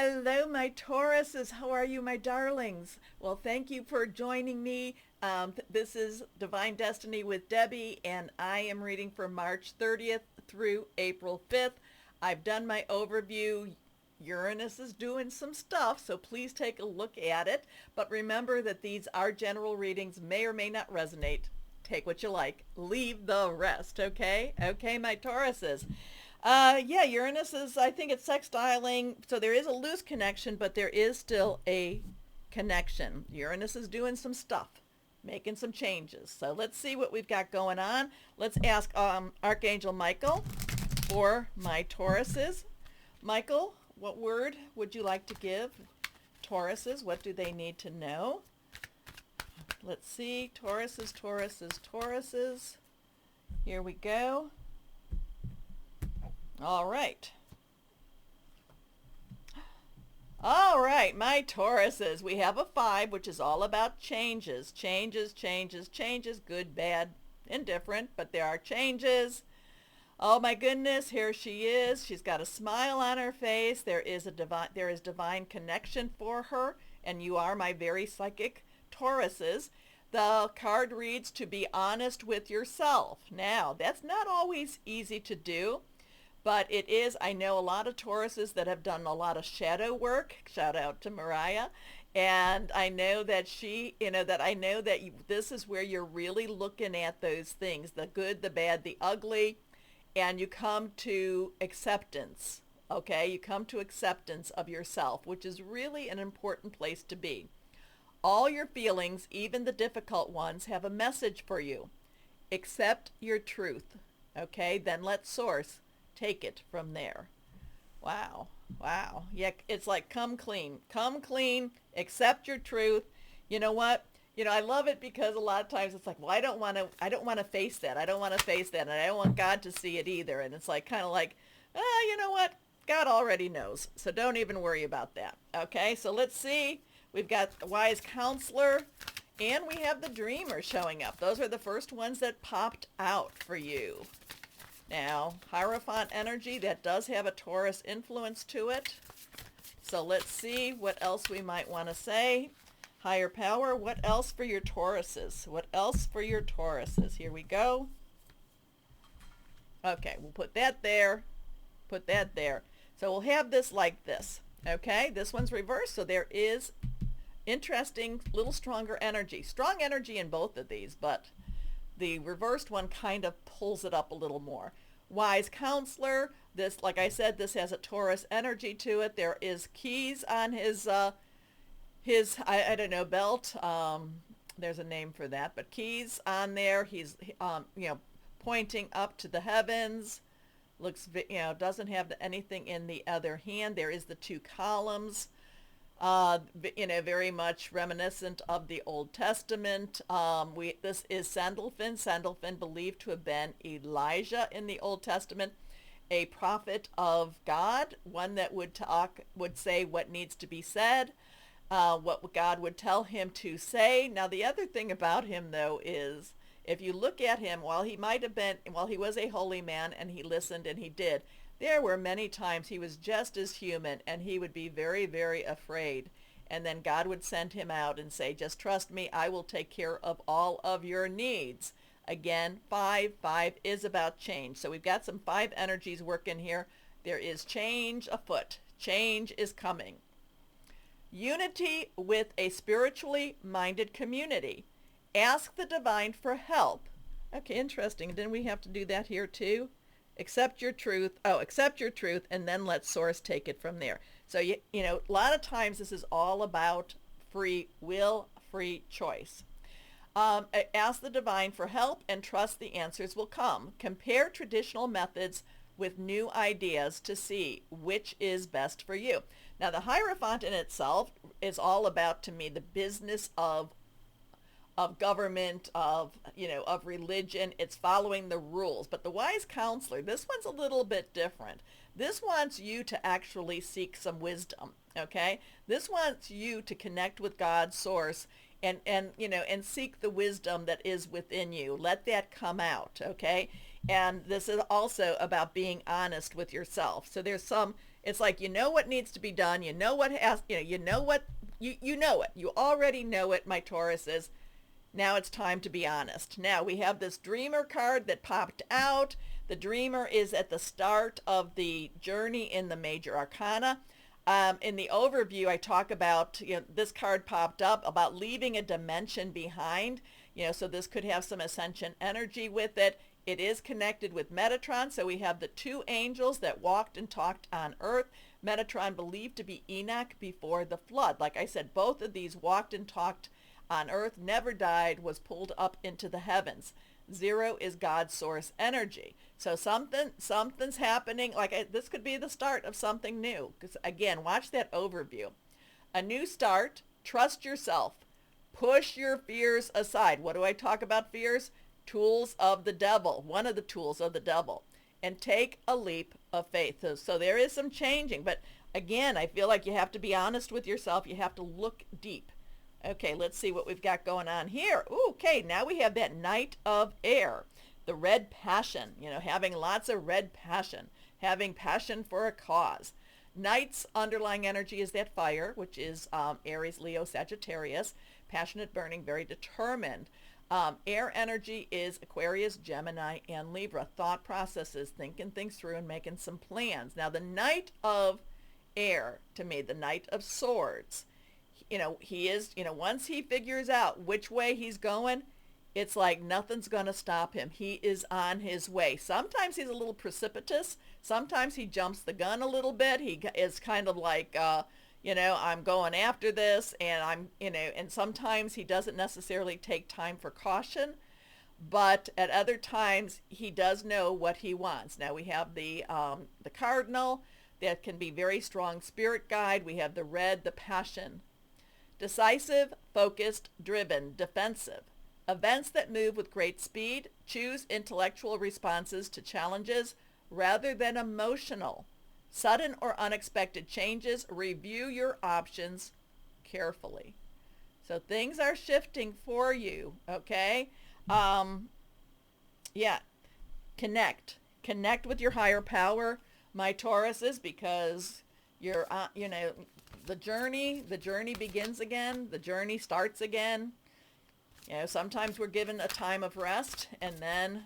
Hello, my Tauruses. How are you, my darlings? Well, thank you for joining me. This is Divine Destiny with Debbie, and I am reading for March 30th through April 5th. I've done my overview. Uranus is doing some stuff, so please take a look at it. But remember that these are general readings, may or may not resonate. Take what you like. Leave the rest, okay? Okay, my Tauruses. Yeah, Uranus is, I think it's sextiling, so there is a loose connection, but there is still a connection. Uranus is doing some stuff, making some changes. So let's see what we've got going on. Let's ask Archangel Michael for my Tauruses. Michael, what word would you like to give Tauruses? What do they need to know? Let's see, Tauruses, Tauruses, Tauruses. Here we go. All right. All right, my Tauruses. We have a 5, which is all about changes. Changes, changes, changes, good, bad, indifferent, but there are changes. Oh my goodness, here she is. She's got a smile on her face. There is divine connection for her, and you are my very psychic Tauruses. The card reads to be honest with yourself. Now, that's not always easy to do. But it is, I know a lot of Tauruses that have done a lot of shadow work. Shout out to Mariah. And I know that this is where you're really looking at those things, the good, the bad, the ugly, and you come to acceptance, okay? You come to acceptance of yourself, which is really an important place to be. All your feelings, even the difficult ones, have a message for you. Accept your truth, okay? Then let Source take it from there. Wow. Wow. Yeah, it's like come clean. Come clean. Accept your truth. You know what? I love it because a lot of times it's like, well, I don't want to face that. I don't want to face that. And I don't want God to see it either. And it's like, kind of like, you know what? God already knows. So don't even worry about that. Okay. So let's see. We've got the wise counselor and we have the dreamer showing up. Those are the first ones that popped out for you. Now, Hierophant energy, that does have a Taurus influence to it. So let's see what else we might want to say. Higher power, what else for your Tauruses? What else for your Tauruses? Here we go. Okay, we'll put that there. Put that there. So we'll have this like this. Okay, this one's reversed, so there is interesting, little stronger energy. Strong energy in both of these, but the reversed one kind of pulls it up a little more. Wise counselor, this, like I said, this has a Taurus energy to it. There is keys on his I don't know, belt. There's a name for that, but keys on there. He's, pointing up to the heavens. Looks, doesn't have anything in the other hand. There is the 2 columns. Very much reminiscent of the Old Testament. This is Sandalphon. Sandalphon believed to have been Elijah in the Old Testament, a prophet of God, one that would say what needs to be said, what God would tell him to say. Now, the other thing about him, though, is if you look at him, while he was a holy man and he listened and he did, there were many times he was just as human and he would be very, very afraid. And then God would send him out and say, just trust me, I will take care of all of your needs. Again, 5 is about change. So we've got some 5 energies working here. There is change afoot. Change is coming. Unity with a spiritually minded community. Ask the divine for help. Okay, interesting. Didn't we have to do that here too? Accept your truth, and then let Source take it from there. So, a lot of times this is all about free will, free choice. Ask the divine for help and trust the answers will come. Compare traditional methods with new ideas to see which is best for you. Now, the Hierophant in itself is all about, to me, the business of government, of religion. It's following the rules. But the wise counselor, this one's a little bit different. This wants you to actually seek some wisdom, okay? This wants you to connect with God's source and seek the wisdom that is within you. Let that come out, okay? And this is also about being honest with yourself. So there's some It's like, you know what needs to be done. You know what has, you know what, you know it. You already know it, my Tauruses. Now it's time to be honest. Now we have this dreamer card that popped out. The dreamer is at the start of the journey in the major arcana. In the overview, I talk about, this card popped up about leaving a dimension behind. So this could have some ascension energy with it. It is connected with Metatron. So we have the two angels that walked and talked on Earth. Metatron believed to be Enoch before the flood. Like I said, both of these walked and talked on Earth, never died, was pulled up into the heavens. Zero is God's source energy. So something's happening. This could be the start of something new. Because again, watch that overview. A new start. Trust yourself. Push your fears aside. What do I talk about fears? Tools of the devil. One of the tools of the devil. And take a leap of faith. So there is some changing. But again, I feel like you have to be honest with yourself. You have to look deep. Okay, let's see what we've got going on here. Ooh, okay, now we have that Knight of Air, the red passion, having lots of red passion, having passion for a cause. Knight's underlying energy is that fire, which is Aries, Leo, Sagittarius, passionate, burning, very determined. Air energy is Aquarius, Gemini, and Libra, thought processes, thinking things through and making some plans. Now, the Knight of Air, to me, the Knight of Swords, he is, once he figures out which way he's going, it's like nothing's going to stop him. He is on his way. Sometimes he's a little precipitous. Sometimes he jumps the gun a little bit. He is kind of like, I'm going after this, and and sometimes he doesn't necessarily take time for caution, but at other times he does know what he wants. Now we have the cardinal that can be very strong spirit guide. We have the red, the passion. Decisive, focused, driven, defensive. Events that move with great speed. Choose intellectual responses to challenges rather than emotional. Sudden or unexpected changes. Review your options carefully. So things are shifting for you, okay? Connect with your higher power, my Tauruses, because you're, the journey begins again. The journey starts again. Sometimes we're given a time of rest, and then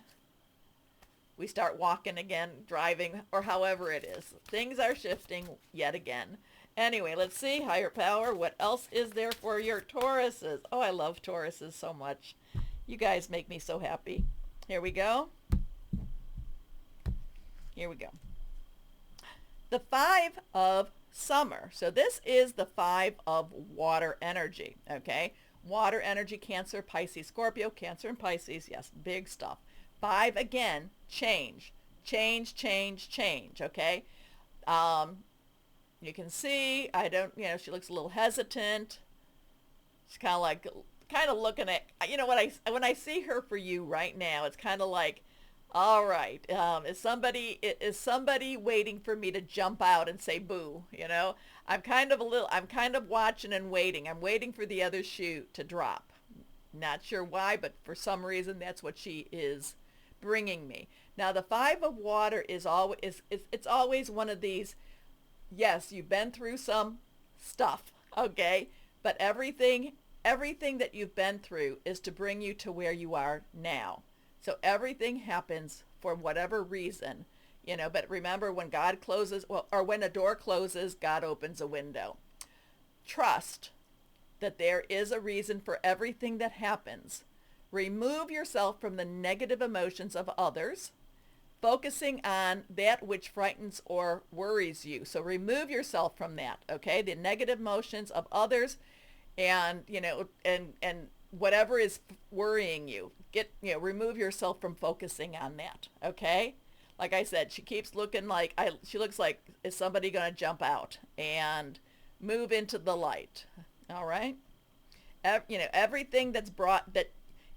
we start walking again, driving, or however it is. Things are shifting yet again. Anyway, let's see, higher power. What else is there for your Tauruses? Oh, I love Tauruses so much. You guys make me so happy. Here we go. Here we go. The Five of Summer. So this is the Five of water energy, okay? Water energy, Cancer, Pisces, Scorpio, Cancer and Pisces. Yes, big stuff. Five, again, change, okay? You can see, she looks a little hesitant. She's kind of looking at, when I see her for you right now, it's kind of like, all right, is somebody waiting for me to jump out and say boo? I'm kind of watching and waiting. I'm waiting for the other shoe to drop. Not sure why, but for some reason that's what she is bringing me. Now the Five of Water is always one of these. Yes, you've been through some stuff, okay, but everything that you've been through is to bring you to where you are now. So everything happens for whatever reason, but remember, when God closes, or when a door closes, God opens a window. Trust that there is a reason for everything that happens. Remove yourself from the negative emotions of others, focusing on that which frightens or worries you. So remove yourself from that, okay? The negative emotions of others, and, and whatever is worrying you, remove yourself from focusing on that, okay? Like I said, she keeps looking like, she looks like, is somebody going to jump out and move into the light, all right? Everything that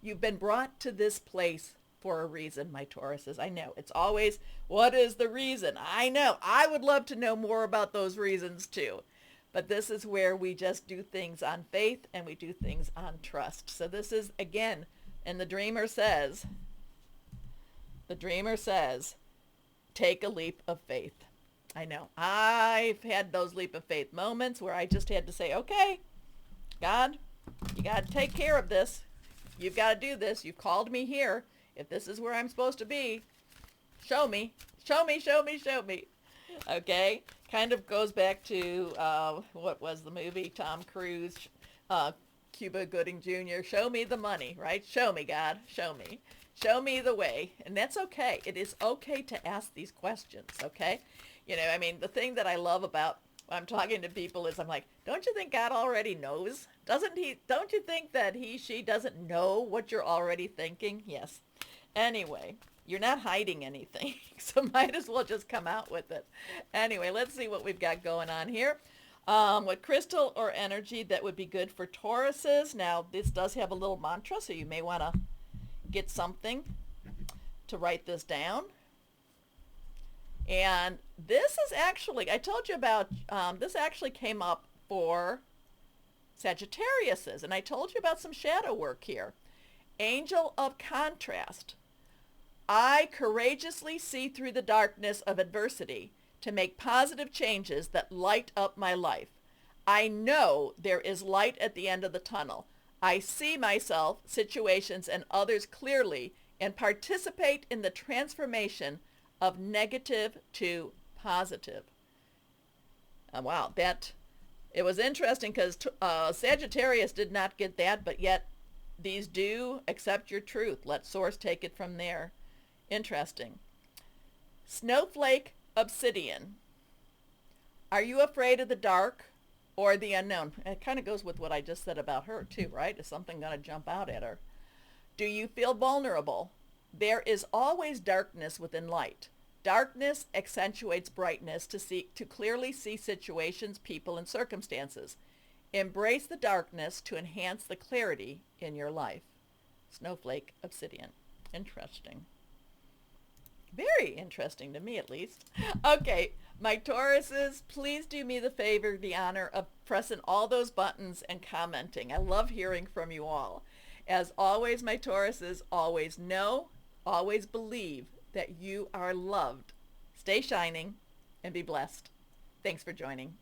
you've been brought to this place for a reason, my Tauruses. I know, it's always, what is the reason? I know, I would love to know more about those reasons too. But this is where we just do things on faith and we do things on trust. So this is, again, and the dreamer says, take a leap of faith. I know. I've had those leap of faith moments where I just had to say, okay, God, you got to take care of this. You've got to do this. You've called me here. If this is where I'm supposed to be, show me. Show me, show me, show me. Okay? Kind of goes back to, what was the movie? Tom Cruise, Cuba Gooding Jr. Show me the money, right? Show me, God. Show me. Show me the way. And that's okay. It is okay to ask these questions, okay? You know, I mean, the thing that I love about when I'm talking to people is I'm like, don't you think God already knows? Don't you think that she doesn't know what you're already thinking? Yes. Anyway, you're not hiding anything, so might as well just come out with it. Anyway, let's see what we've got going on here. What crystal or energy that would be good for Tauruses? Now, this does have a little mantra, so you may want to get something to write this down. And this is actually, I told you about, this actually came up for Sagittariuses, and I told you about some shadow work here. Angel of Contrast. I courageously see through the darkness of adversity to make positive changes that light up my life. I know there is light at the end of the tunnel. I see myself, situations, and others clearly and participate in the transformation of negative to positive. Wow, it was interesting because Sagittarius did not get that, but yet these do. Accept your truth. Let source take it from there. Interesting. Snowflake Obsidian. Are you afraid of the dark or the unknown? It kind of goes with what I just said about her too, right? Is something going to jump out at her? Do you feel vulnerable? There is always darkness within light. Darkness accentuates brightness to clearly see situations, people, and circumstances. Embrace the darkness to enhance the clarity in your life. Snowflake Obsidian. Interesting. Very interesting to me, at least. Okay, my Tauruses, please do me the favor, the honor of pressing all those buttons and commenting. I love hearing from you all. As always, my Tauruses, always know, always believe that you are loved. Stay shining and be blessed. Thanks for joining.